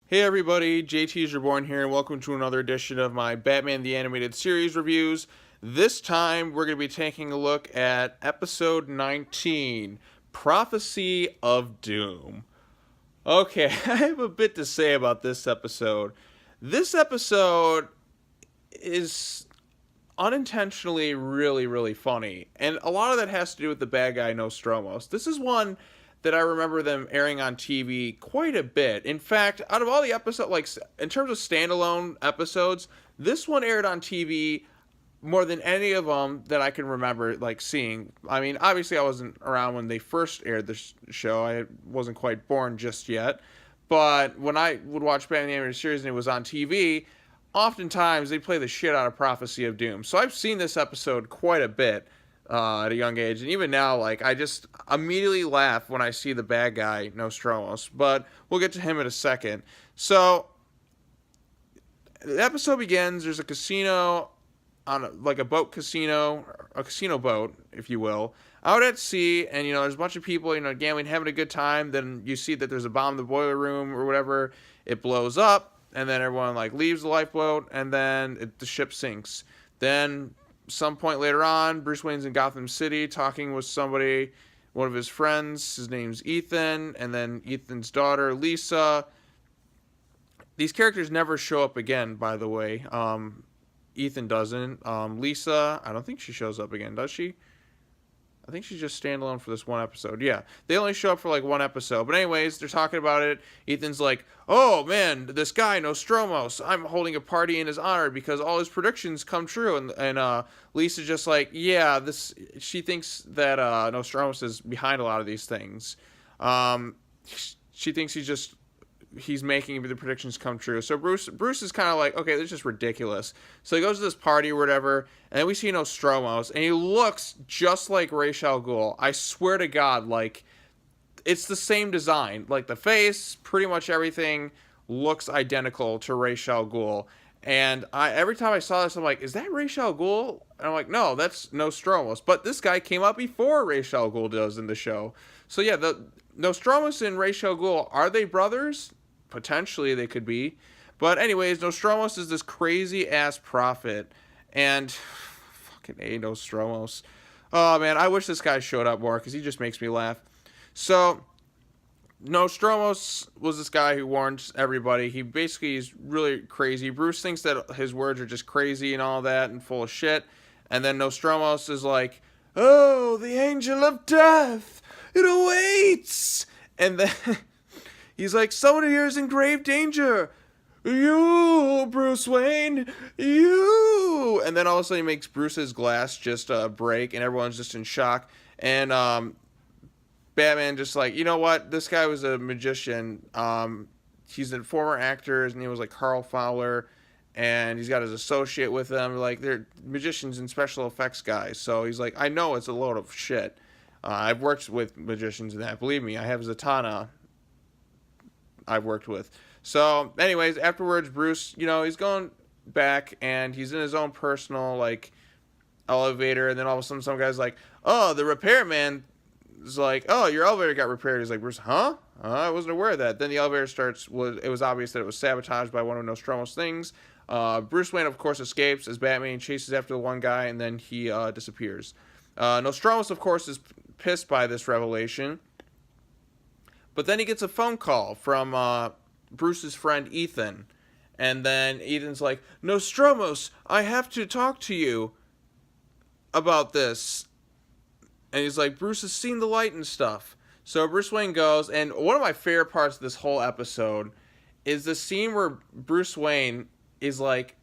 Hey everybody, JTISREBORN here, and welcome to another edition of my Batman the Animated Series reviews. This time, we're going to be taking a look at episode 19, Prophecy of Doom. Okay, I have a bit to say about this episode. This episode is unintentionally really funny, and a lot of that has to do with the bad guy Nostromos. This is one that I remember them airing on TV quite a bit. In fact, out of all the episodes, like in terms of standalone episodes, this one aired on TV more than any of them that I can remember like seeing. I mean, obviously I wasn't around when they first aired the show. I wasn't quite born just yet. But when I would watch Batman the Animated Series and it was on TV, oftentimes they play the shit out of Prophecy of Doom. So I've seen this episode quite a bit at a young age, and even now, like, I just immediately laugh when I see the bad guy Nostromos. But we'll get to him in a second. So the episode begins. There's a casino on like a boat casino, a casino boat, if you will, out at sea, and there's a bunch of people, gambling, having a good time. Then you see that there's a bomb in the boiler room or whatever. It blows up, and then everyone like leaves the lifeboat, and then the ship sinks. Then some point later on, Bruce Wayne's in Gotham City talking with somebody, one of his friends. His name's Ethan, and then Ethan's daughter Lisa. These characters never show up again, by the way. Ethan doesn't. Lisa, I don't think she shows up again, does she? I think she's just standalone for this one episode. Yeah, they only show up for like one episode. But anyways, they're talking about it. Ethan's like, oh man, this guy, Nostromos, I'm holding a party in his honor because all his predictions come true. And Lisa's just like, yeah, she thinks that Nostromos is behind a lot of these things. She thinks he's making the predictions come true. So Bruce is kind of like, okay, this is just ridiculous. So he goes to this party or whatever, and then we see Nostromos, and he looks just like Ra's al Ghul. I swear to God, like, it's the same design. Like, the face, pretty much everything looks identical to Ra's al Ghul. And every time I saw this, I'm like, is that Ra's al Ghul? And I'm like, no, that's Nostromos. But this guy came out before Ra's al Ghul does in the show. So yeah, the Nostromos and Ra's al Ghul, are they brothers? Potentially they could be. But anyways, Nostromos is this crazy ass prophet, and fucking Nostromos. Oh man, I wish this guy showed up more because he just makes me laugh. So Nostromos was this guy who warns everybody. He basically is really crazy. Bruce thinks that his words are just crazy and all that and full of shit. And then Nostromos is like, oh, the angel of death, it awaits. And then he's like, someone here is in grave danger. You, Bruce Wayne, you. And then all of a sudden he makes Bruce's glass just break, and everyone's just in shock. And Batman just like, you know what? This guy was a magician. He's a former actor. His name was like Carl Fowler, and he's got his associate with him. Like, they're magicians and special effects guys. So he's like, I know it's a load of shit. I've worked with magicians in that. Believe me, I have Zatanna I've worked with. So anyways, afterwards, Bruce, he's going back, and he's in his own personal like elevator, and then all of a sudden some guy's like, oh, the repairman is like, oh, your elevator got repaired. He's like, Bruce, huh? I wasn't aware of that. Then the elevator starts. It was obvious that it was sabotaged by one of Nostromo's things. Bruce Wayne, of course, escapes as Batman, chases after the one guy, and then he disappears. Nostromos, of course, is pissed by this revelation. But then he gets a phone call from Bruce's friend Ethan. And then Ethan's like, Nostromos, I have to talk to you about this. And he's like, Bruce has seen the light and stuff. So Bruce Wayne goes, and one of my favorite parts of this whole episode is the scene where Bruce Wayne is like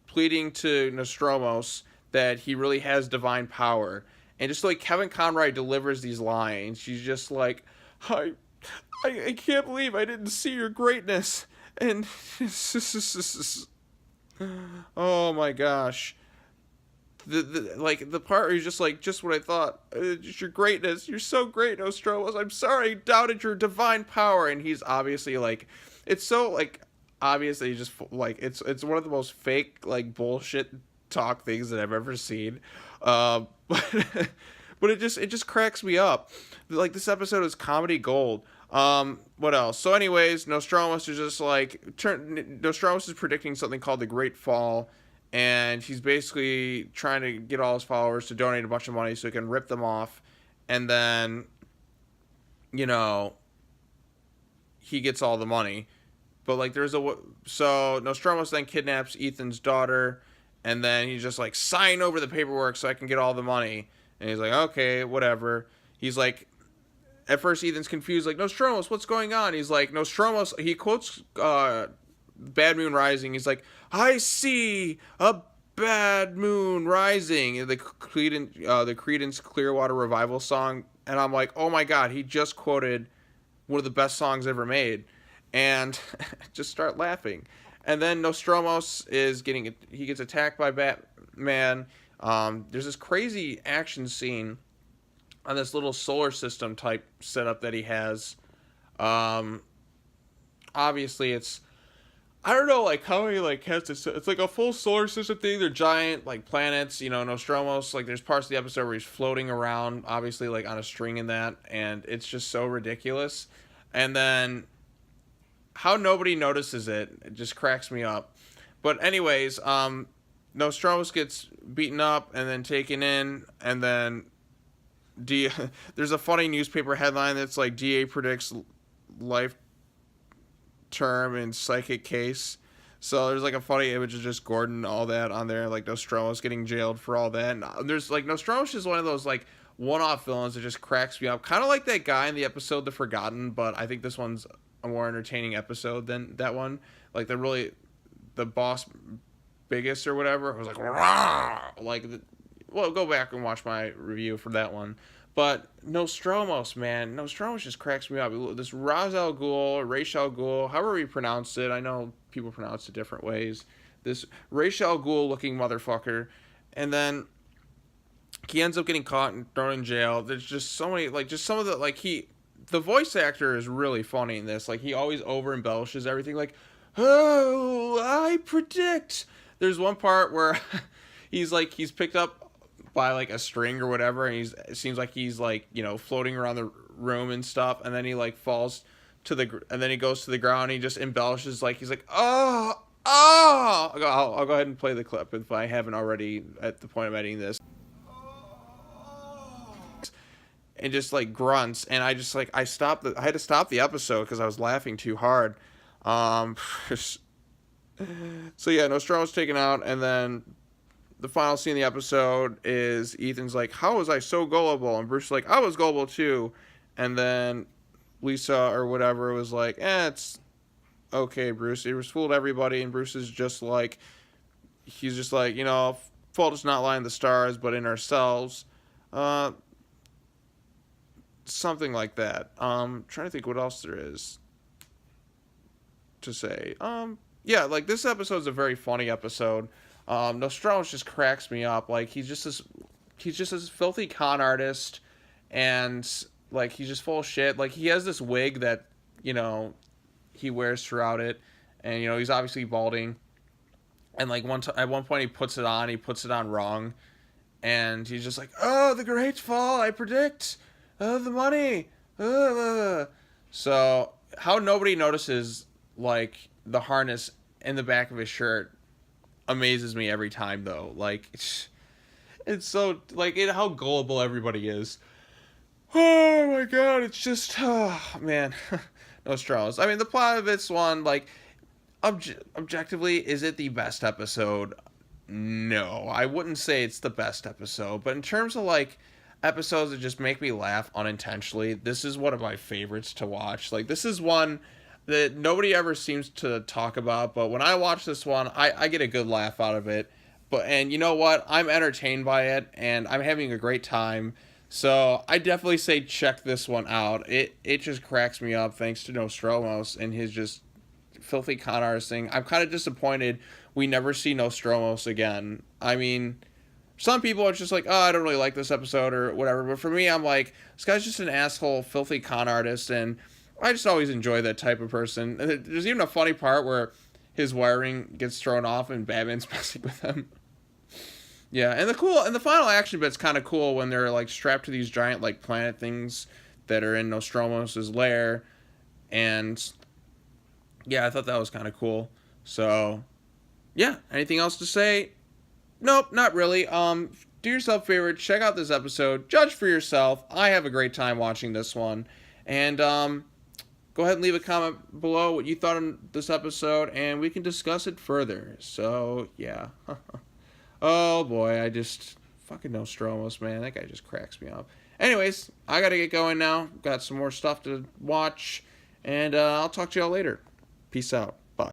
pleading to Nostromos that he really has divine power. And just like Kevin Conroy delivers these lines, she's just like, I can't believe I didn't see your greatness. And oh my gosh. The part where he's just like, just what I thought. Just your greatness. You're so great, Nostromos. I'm sorry I doubted your divine power. And he's obviously like, it's so like obvious that he just like, it's one of the most fake like bullshit talk things that I've ever seen. But it just cracks me up. Like, this episode is comedy gold. What else? So, anyways, Nostromos is just like Nostromos is predicting something called the Great Fall, and he's basically trying to get all his followers to donate a bunch of money so he can rip them off, and then, you know, he gets all the money. But like, so Nostromos then kidnaps Ethan's daughter, and then he's just like, sign over the paperwork so I can get all the money. And he's like, okay, whatever. He's like, at first Ethan's confused, like, Nostromos, what's going on? He's like, Nostromos, he quotes Bad Moon Rising. He's like, I see a bad moon rising. The Creedence Clearwater Revival song. And I'm like, oh my god, he just quoted one of the best songs ever made. And just start laughing. And then Nostromos he gets attacked by Batman. There's this crazy action scene on this little solar system type setup that he has. Obviously it's, I don't know, like, how he, like, has this, it's like a full solar system thing. They're giant, like, planets, you know, Nostromos, like, there's parts of the episode where he's floating around, obviously, like, on a string in that, and it's just so ridiculous. And then how nobody notices it just cracks me up. But anyways, Nostromos gets beaten up and then taken in, and then there's a funny newspaper headline that's like, DA predicts life term in psychic case. So there's like a funny image of just Gordon, all that on there, like Nostromos getting jailed for all that. And there's like, Nostromos is one of those like one-off villains that just cracks me up, kind of like that guy in the episode The Forgotten, but I think this one's a more entertaining episode than that one. Like the boss biggest or whatever, it was like, rah! Well, go back and watch my review for that one. But Nostromos, man, Nostromos just cracks me up. This Ra's al Ghul, Ra's al Ghul, however we pronounce it, I know people pronounce it different ways. This Ra's al Ghul looking motherfucker, and then he ends up getting caught and thrown in jail. There's just so many, like, just some of the, like, the voice actor is really funny in this. Like, he always over embellishes everything. Like, oh, I predict. There's one part where he's picked up by like a string or whatever, and it seems like he's like, you know, floating around the room and stuff, and then he like falls and then he goes to the ground, and he just embellishes, like, he's like, oh, I'll go ahead and play the clip if I haven't already at the point of editing this, and just like grunts, and I just like, I had to stop the episode because I was laughing too hard. So yeah, Nostromo's taken out, and then the final scene of the episode is Ethan's like, how was I so gullible? And Bruce is like, I was gullible too. And then Lisa or whatever was like, it's okay, Bruce. He was fooled everybody. And Bruce is just like, he's just like, you know, fault is not lying in the stars, but in ourselves. Something like that. Trying to think what else there is to say. Yeah, like, this episode's a very funny episode. Nostromos just cracks me up. Like, he's just this filthy con artist, and like, he's just full of shit. Like, he has this wig that, you know, he wears throughout it, and, you know, he's obviously balding, and like at one point he puts it on wrong, and he's just like, oh, the great fall, I predict, the money, so how nobody notices, like, the harness in the back of his shirt amazes me every time, though. Like, it's so, like, how gullible everybody is. Oh my god, it's just, oh man. Nostromos. I mean, the plot of this one, like, objectively, is it the best episode? No, I wouldn't say it's the best episode, but in terms of, like, episodes that just make me laugh unintentionally, this is one of my favorites to watch. Like, this is one that nobody ever seems to talk about, but when I watch this one, I get a good laugh out of it. And you know what? I'm entertained by it, and I'm having a great time. So I definitely say check this one out. It just cracks me up, thanks to Nostromos and his just filthy con artist thing. I'm kind of disappointed we never see Nostromos again. I mean, some people are just like, oh, I don't really like this episode or whatever. But for me, I'm like, this guy's just an asshole, filthy con artist, and I just always enjoy that type of person. There's even a funny part where his wiring gets thrown off and Batman's messing with him. Yeah, and the final action bit's kind of cool when they're like strapped to these giant like planet things that are in Nostromos' lair, And yeah, I thought that was kind of cool. So yeah, anything else to say? Nope, not really. Do yourself a favor, check out this episode, judge for yourself. I have a great time watching this one. And go ahead and leave a comment below what you thought of this episode, and we can discuss it further. So, yeah. Oh, boy, I just... Fucking Nostromos, man. That guy just cracks me up. Anyways, I gotta get going now. Got some more stuff to watch, and I'll talk to y'all later. Peace out.